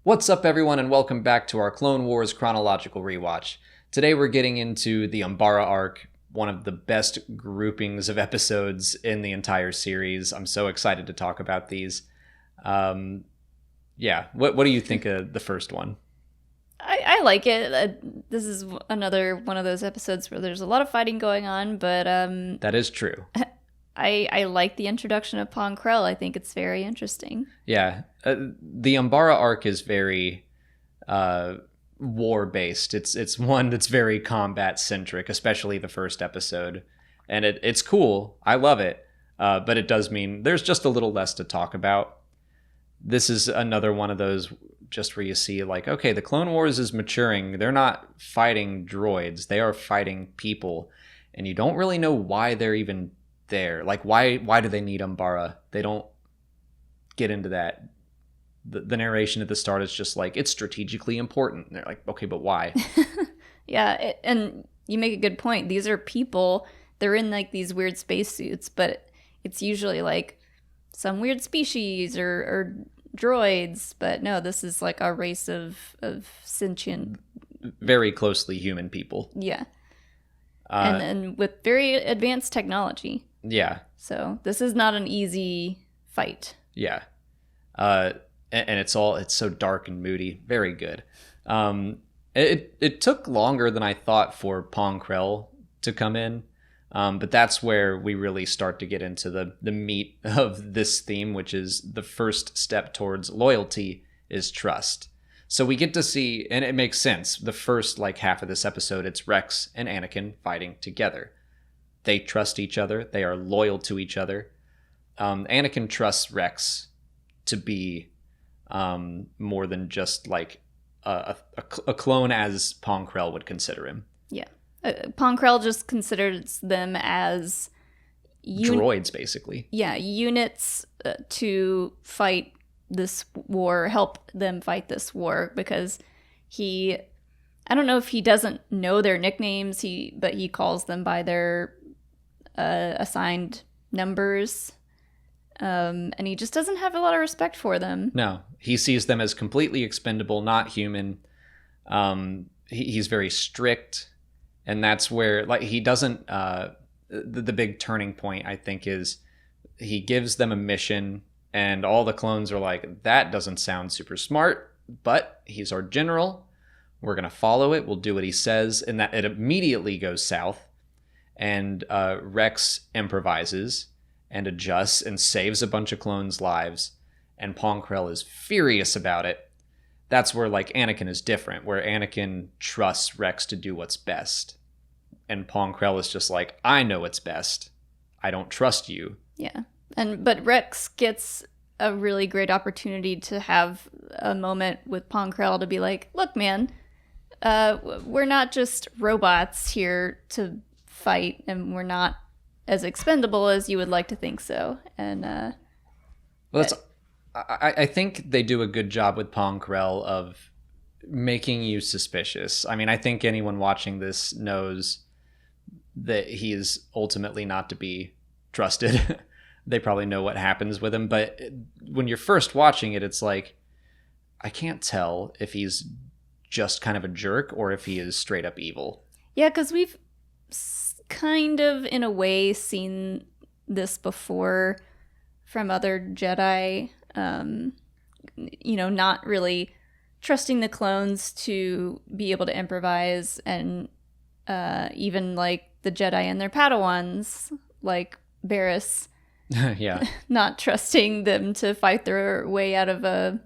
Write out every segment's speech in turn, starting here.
What's up, everyone, and welcome back to our Clone Wars Chronological Rewatch. Today we're getting into the Umbara arc, one of the best groupings of episodes in the entire series. I'm so excited to talk about these. What do you think of the first one? I like it. This is another one of those episodes where there's a lot of fighting going on, but That is true. I like the introduction of Pong Krell. I think it's very interesting. Yeah, the Umbara arc is very war-based. It's one that's very combat-centric, especially the first episode. And it's cool. I love it. But it does mean there's just a little less to talk about. This is another one of those just where you see like, okay, the Clone Wars is maturing. They're not fighting droids. They are fighting people. And you don't really know why they're even there. Like, why do they need Umbara? They don't get into that. The narration at the start is just like, it's strategically important. And they're like, okay, but why? Yeah, and you make a good point. These are people. They're in like these weird spacesuits, but it's usually like some weird species or droids. But no, this is like a race of sentient, Very closely human people. yeah, and with very advanced technology. Yeah. So this is not an easy fight. Yeah. And it's so dark and moody. Very good. It took longer than I thought for Pong Krell to come in. But that's where we really start to get into the meat of this theme, which is the first step towards loyalty is trust. So we get to see, and it makes sense, the first like half of this episode, it's Rex and Anakin fighting together. They trust each other. They are loyal to each other. Anakin trusts Rex to be more than just like a clone as Pong Krell would consider him. Yeah. Pong Krell just considers them as droids, basically. Yeah, units to fight this war, help them fight this war, because I don't know if he doesn't know their nicknames, but he calls them by their assigned numbers. And he just doesn't have a lot of respect for them. No, he sees them as completely expendable, not human. He's very strict, and that's where like he doesn't. The big turning point, I think, is he gives them a mission, and all the clones are like, "That doesn't sound super smart, but he's our general. We're gonna follow it. We'll do what he says," and that it immediately goes south, and Rex improvises and adjusts and saves a bunch of clones' lives, and Pong Krell is furious about it. That's where like Anakin is different, where Anakin trusts Rex to do what's best, and Pong Krell is just like, I know what's best. I don't trust you. Yeah, but Rex gets a really great opportunity to have a moment with Pong Krell to be like, look, man, we're not just robots here to fight, and we're not as expendable as you would like to think so. And I think they do a good job with Pong Krell of making you suspicious. I mean, I think anyone watching this knows that he is ultimately not to be trusted. They probably know what happens with him, but when you're first watching it, it's like, I can't tell if he's just kind of a jerk or if he is straight up evil. Yeah, because we've kind of, in a way, seen this before from other Jedi, not really trusting the clones to be able to improvise, and even like the Jedi and their Padawans, like Barriss, yeah, not trusting them to fight their way out of a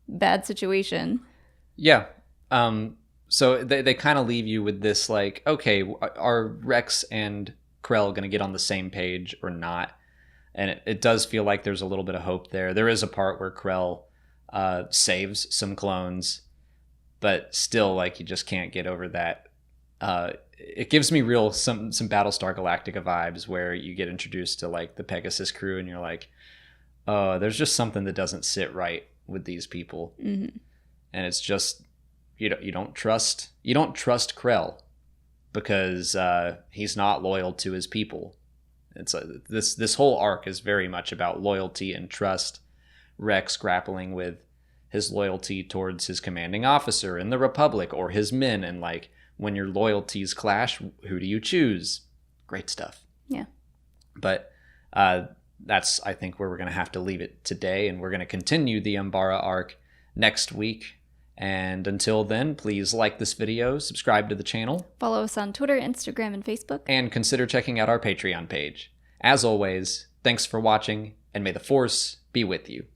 bad situation. Yeah. So they kind of leave you with this like, okay, are Rex and Krell going to get on the same page or not? And it does feel like there's a little bit of hope there. There is a part where Krell saves some clones, but still, like, you just can't get over that. It gives me some Battlestar Galactica vibes where you get introduced to like the Pegasus crew and you're like, oh, there's just something that doesn't sit right with these people. Mm-hmm. And it's just, you don't trust Krell because he's not loyal to his people. It's this whole arc is very much about loyalty and trust. Rex grappling with his loyalty towards his commanding officer in the Republic or his men. And like, when your loyalties clash, who do you choose? Great stuff. Yeah. But that's, I think, where we're going to have to leave it today. And we're going to continue the Umbara arc next week. And until then, please like this video, subscribe to the channel. Follow us on Twitter, Instagram, and Facebook. And consider checking out our Patreon page. As always, thanks for watching, and may the Force be with you.